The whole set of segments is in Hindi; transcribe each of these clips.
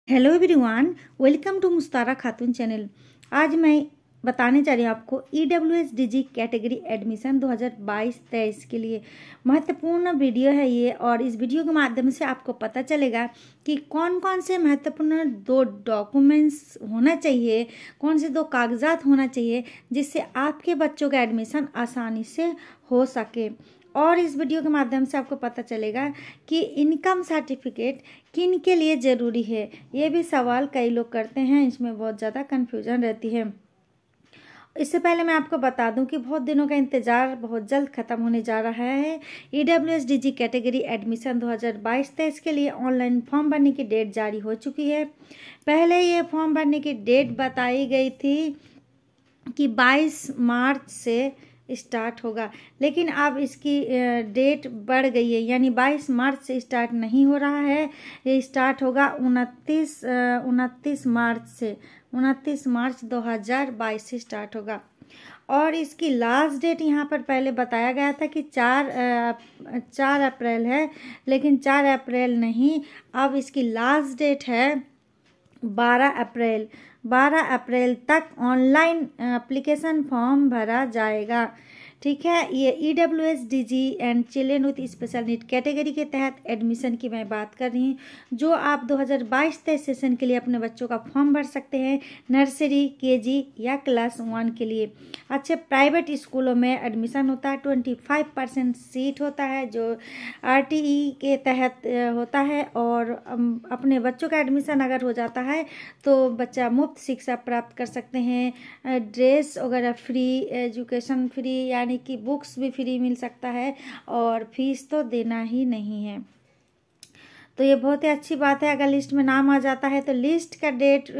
Hello everyone, welcome to मुस्तारा Khatoon channel. आज मैं बताने जा रही हूँ आपको EWS DG कैटेगरी एडमिशन 2022-23 के लिए महत्वपूर्ण वीडियो है ये। और इस वीडियो के माध्यम से आपको पता चलेगा कि कौन कौन से महत्वपूर्ण दो डॉक्यूमेंट्स होना चाहिए, कौन से दो कागजात होना चाहिए जिससे आपके बच्चों का एडमिशन आसानी से हो सके। और इस वीडियो के माध्यम से आपको पता चलेगा कि इनकम सर्टिफिकेट किन के लिए ज़रूरी है। ये भी सवाल कई लोग करते हैं, इसमें बहुत ज़्यादा कन्फ्यूजन रहती है। इससे पहले मैं आपको बता दूं कि बहुत दिनों का इंतज़ार बहुत जल्द ख़त्म होने जा रहा है। EWS DG कैटेगरी एडमिशन 2022-23 के लिए ऑनलाइन फॉर्म भरने की डेट जारी हो चुकी है। पहले ये फॉर्म भरने की डेट बताई गई थी कि 22 मार्च से स्टार्ट होगा, लेकिन अब इसकी डेट बढ़ गई है, यानी 22 मार्च से स्टार्ट नहीं हो रहा है। ये स्टार्ट होगा 29 मार्च से। 29 मार्च 2022 से स्टार्ट होगा। और इसकी लास्ट डेट यहाँ पर पहले बताया गया था कि 4 अप्रैल है, लेकिन 4 अप्रैल नहीं, अब इसकी लास्ट डेट है 12 अप्रैल। 12 अप्रैल तक ऑनलाइन एप्लीकेशन फॉर्म भरा जाएगा। ठीक है, ये EWS DG and children with special need category के तहत एडमिशन की मैं बात कर रही हूँ, जो आप 2022-23 सेशन के लिए अपने बच्चों का फॉर्म भर सकते हैं, नर्सरी, KG या क्लास 1 के लिए। अच्छे प्राइवेट स्कूलों में एडमिशन होता है, 25% सीट होता है जो RTE के तहत होता है। और अपने बच्चों का एडमिशन अगर हो जाता है तो बच्चा मुफ्त शिक्षा प्राप्त कर सकते हैं, ड्रेस वगैरह फ्री, एजुकेशन फ्री, यानी कि बुक्स भी फ्री मिल सकता है, और फीस तो देना ही नहीं है। तो ये बहुत ही अच्छी बात है। अगर लिस्ट में नाम आ जाता है तो लिस्ट का डेट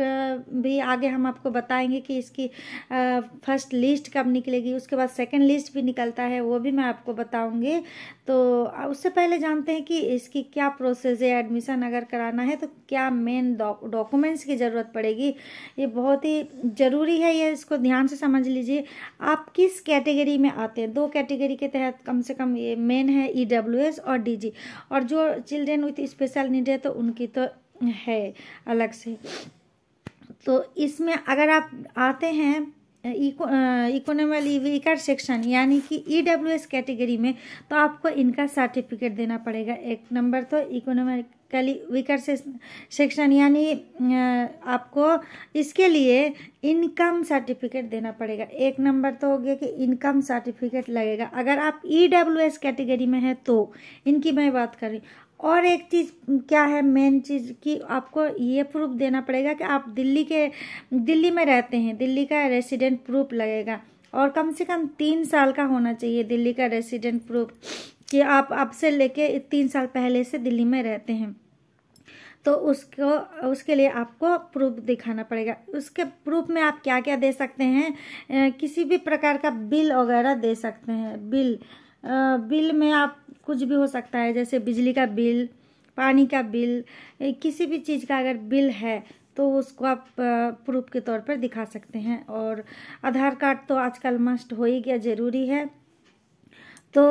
भी आगे हम आपको बताएंगे कि इसकी फर्स्ट लिस्ट कब निकलेगी, उसके बाद सेकंड लिस्ट भी निकलता है, वो भी मैं आपको बताऊंगी। तो उससे पहले जानते हैं कि इसकी क्या प्रोसेस है। एडमिशन अगर कराना है तो क्या मेन डॉक्यूमेंट्स की ज़रूरत पड़ेगी, ये बहुत ही ज़रूरी है, ये इसको ध्यान से समझ लीजिए। आप किस कैटेगरी में आते हैं, 2 कैटेगरी के तहत कम से कम ये मेन है, EWS और DG। और जो चिल्ड्रेन विथ स्पेशल नीड है तो उनकी तो है अलग से। तो इसमें अगर आप आते हैं इकोनॉमिकली वीकर सेक्शन यानी कि EWS कैटेगरी में, तो आपको इनका सर्टिफिकेट देना पड़ेगा। एक नंबर तो इकोनॉमिकली वीकर सेक्शन, यानी आपको इसके लिए इनकम सर्टिफिकेट देना पड़ेगा। एक नंबर तो हो गया कि इनकम सर्टिफिकेट लगेगा अगर आप EWS कैटेगरी में है तो, इनकी मैं बात कर रही हूँ। और एक चीज़ क्या है, मेन चीज़ कि आपको ये प्रूफ देना पड़ेगा कि आप दिल्ली में रहते हैं, दिल्ली का रेसिडेंट प्रूफ लगेगा। और कम से कम 3 साल का होना चाहिए दिल्ली का रेसिडेंट प्रूफ, कि आप अब से लेके 3 साल पहले से दिल्ली में रहते हैं। तो उसके लिए आपको प्रूफ दिखाना पड़ेगा। उसके प्रूफ में आप क्या क्या दे सकते हैं, किसी भी प्रकार का बिल वगैरह दे सकते हैं। बिल में आप कुछ भी हो सकता है, जैसे बिजली का बिल, पानी का बिल, किसी भी चीज़ का अगर बिल है तो उसको आप प्रूफ के तौर पर दिखा सकते हैं। और आधार कार्ड तो आजकल मस्ट हो ही गया, ज़रूरी है। तो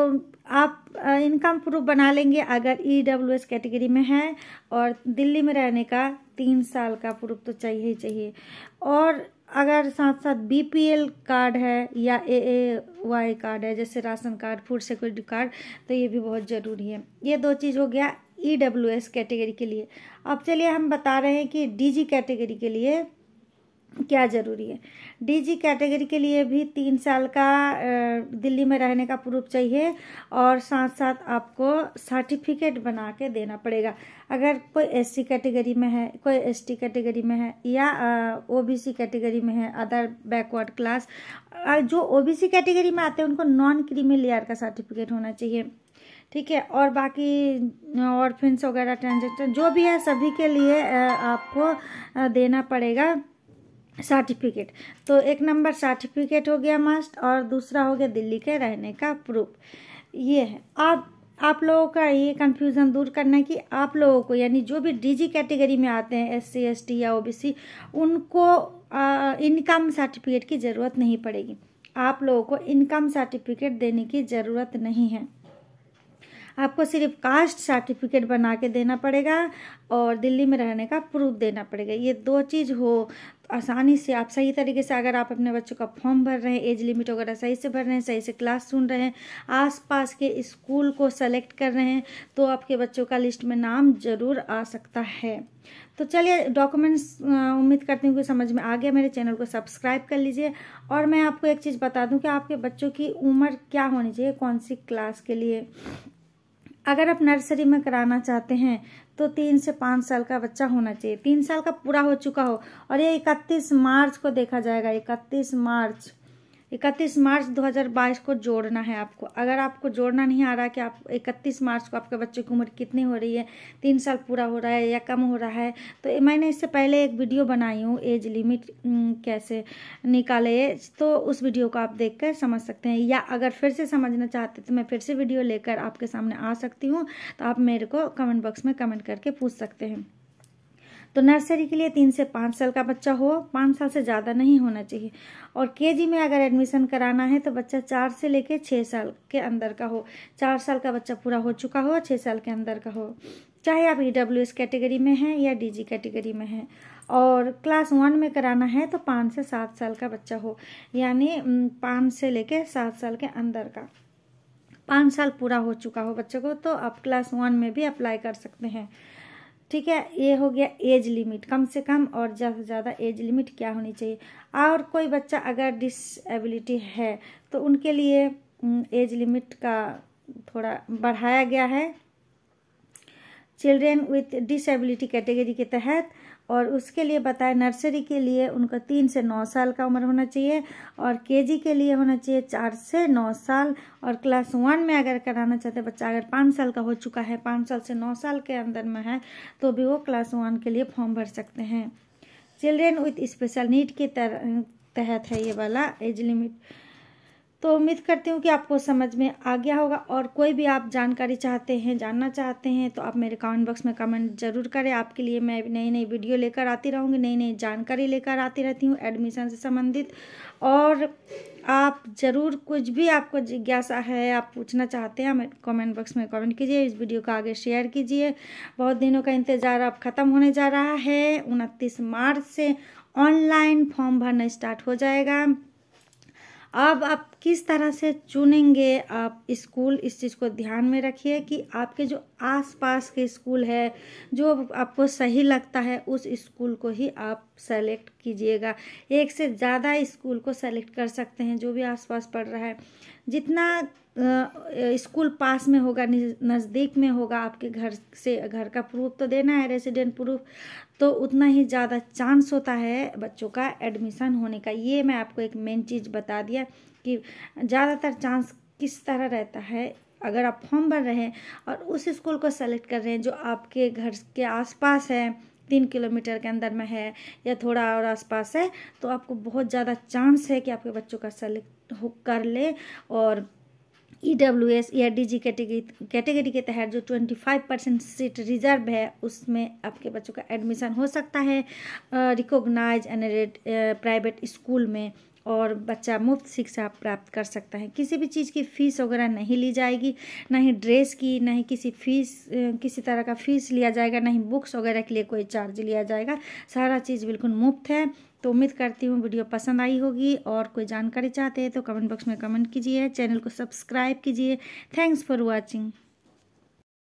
आप इनकम प्रूफ बना लेंगे अगर EWS कैटेगरी में है, और दिल्ली में रहने का 3 साल का प्रूफ तो चाहिए ही चाहिए। और अगर साथ साथ BPL कार्ड है या AAY कार्ड है, जैसे ration card, food security card, तो ये भी बहुत ज़रूरी है। ये 2 चीज़ हो गया EWS कैटेगरी के लिए। अब चलिए हम बता रहे हैं कि DG कैटेगरी के लिए क्या ज़रूरी है। DG कैटेगरी के लिए भी 3 साल का दिल्ली में रहने का प्रूफ चाहिए, और साथ साथ आपको सर्टिफिकेट बना के देना पड़ेगा। अगर कोई SC कैटेगरी में है, कोई ST कैटेगरी में है, या OBC कैटेगरी में है, अदर बैकवर्ड क्लास, जो OBC कैटेगरी में आते हैं उनको नॉन क्रीमी लेयर का सर्टिफिकेट होना चाहिए। ठीक है, और बाकी ऑर्फेन्स वगैरह ट्रांजेक्शन जो भी है, सभी के लिए आपको देना पड़ेगा सर्टिफिकेट। तो एक नंबर सर्टिफिकेट हो गया मस्ट, और दूसरा हो गया दिल्ली के रहने का प्रूफ। ये है। आप लोगों का ये कंफ्यूजन दूर करना है कि आप लोगों को, यानी जो भी DG कैटेगरी में आते हैं, SC ST या OBC, उनको इनकम सर्टिफिकेट की ज़रूरत नहीं पड़ेगी। आप लोगों को इनकम सर्टिफिकेट देने की ज़रूरत नहीं है। आपको सिर्फ कास्ट सर्टिफिकेट बना के देना पड़ेगा और दिल्ली में रहने का प्रूफ देना पड़ेगा। ये 2 चीज़ हो आसानी से आप सही तरीके से अगर आप अपने बच्चों का फॉर्म भर रहे हैं, एज लिमिट वगैरह सही से भर रहे हैं, सही से क्लास सुन रहे हैं, आसपास के स्कूल को सेलेक्ट कर रहे हैं, तो आपके बच्चों का लिस्ट में नाम ज़रूर आ सकता है। तो चलिए डॉक्यूमेंट्स उम्मीद करती हूँ कि समझ में आ गया। मेरे चैनल को सब्सक्राइब कर लीजिए। और मैं आपको एक चीज़ बता दूँ कि आपके बच्चों की उम्र क्या होनी चाहिए, कौन सी क्लास के लिए। अगर आप नर्सरी में कराना चाहते हैं तो 3 से 5 साल का बच्चा होना चाहिए, 3 साल का पूरा हो चुका हो। और ये 31 मार्च को देखा जाएगा, 31 मार्च 2022 को जोड़ना है आपको। अगर आपको जोड़ना नहीं आ रहा कि आप 31 मार्च को आपके बच्चे की उम्र कितनी हो रही है, 3 साल पूरा हो रहा है या कम हो रहा है, तो मैंने इससे पहले एक वीडियो बनाई हूँ एज लिमिट कैसे निकाले, तो उस वीडियो को आप देखकर समझ सकते हैं। या अगर फिर से समझना चाहते तो मैं फिर से वीडियो लेकर आपके सामने आ सकती हूँ, तो आप मेरे को कमेंट बॉक्स में कमेंट करके पूछ सकते हैं। तो नर्सरी के लिए 3 से 5 साल का बच्चा हो, 5 साल से ज़्यादा नहीं होना चाहिए। और केजी में अगर एडमिशन कराना है तो बच्चा 4 से लेकर 6 साल के अंदर का हो। 4 साल का बच्चा पूरा हो चुका हो, 6 साल के अंदर का हो, चाहे आप EWS कैटेगरी में हैं या DG कैटेगरी में हैं। और क्लास 1 में कराना है तो 5 से 7 साल का बच्चा हो, यानी 5 से लेकर 7 साल के अंदर का। 5 साल पूरा हो चुका हो बच्चे को तो आप क्लास 1 में भी अप्लाई कर सकते हैं। ठीक है, ये हो गया एज लिमिट, कम से कम और ज़्यादा से ज़्यादा एज लिमिट क्या होनी चाहिए। और कोई बच्चा अगर डिसेबिलिटी है तो उनके लिए एज लिमिट का थोड़ा बढ़ाया गया है, चिल्ड्रेन विथ डिसेबिलिटी कैटेगरी के तहत। और उसके लिए बताया नर्सरी के लिए उनका 3 से 9 साल का उम्र होना चाहिए और केजी के लिए होना चाहिए 4 से 9 साल। और क्लास 1 में अगर कराना चाहते बच्चा अगर 5 साल का हो चुका है, 5 साल से 9 साल के अंदर में है, तो भी वो क्लास 1 के लिए फॉर्म भर सकते हैं। चिल्ड्रेन विथ स्पेशल नीड के तहत है ये वाला एज लिमिट। तो उम्मीद करती हूँ कि आपको समझ में आ गया होगा। और कोई भी आप जानकारी चाहते हैं, जानना चाहते हैं, तो आप मेरे कमेंट बॉक्स में कमेंट जरूर करें। आपके लिए मैं नई नई वीडियो लेकर आती रहूँगी, नई नई जानकारी लेकर आती रहती हूँ एडमिशन से संबंधित। और आप ज़रूर कुछ भी आपको जिज्ञासा है, आप पूछना चाहते हैं, हमें कमेंट बॉक्स में कमेंट कीजिए, इस वीडियो को आगे शेयर कीजिए। बहुत दिनों का इंतज़ार अब ख़त्म होने जा रहा है। 29 मार्च से ऑनलाइन फॉर्म भरना स्टार्ट हो जाएगा। अब आप किस तरह से चुनेंगे आप स्कूल, इस चीज़ को ध्यान में रखिए कि आपके जो आसपास के स्कूल है, जो आपको सही लगता है, उस स्कूल को ही आप सेलेक्ट कीजिएगा। एक से ज़्यादा स्कूल को सेलेक्ट कर सकते हैं जो भी आसपास पढ़ रहा है। जितना स्कूल पास में होगा, नज़दीक में होगा, आपके घर से, घर का प्रूफ तो देना है, रेसिडेंट प्रूफ, तो उतना ही ज़्यादा चांस होता है बच्चों का एडमिशन होने का। ये मैं आपको एक मेन चीज़ बता दिया कि ज़्यादातर चांस किस तरह रहता है। अगर आप फॉर्म भर रहे हैं और उस स्कूल को सेलेक्ट कर रहे हैं जो आपके घर के आसपास है, 3 किलोमीटर के अंदर में है या थोड़ा और आसपास है, तो आपको बहुत ज़्यादा चांस है कि आपके बच्चों का सेलेक्ट कर ले। और EWS या DG कैटेगरी के तहत जो 25% सीट रिजर्व है, उसमें आपके बच्चों का एडमिशन हो सकता है रिकॉग्नाइज एंड प्राइवेट स्कूल में, और बच्चा मुफ्त शिक्षा प्राप्त कर सकता है। किसी भी चीज़ की फ़ीस वगैरह नहीं ली जाएगी, ना ही ड्रेस की, ना ही किसी तरह का फ़ीस लिया जाएगा, ना ही बुक्स वगैरह के लिए कोई चार्ज लिया जाएगा। सारा चीज़ बिल्कुल मुफ्त है। तो उम्मीद करती हूँ वीडियो पसंद आई होगी। और कोई जानकारी चाहते हैं तो कमेंट बॉक्स में कमेंट कीजिए, चैनल को सब्सक्राइब कीजिए। Thanks for watching.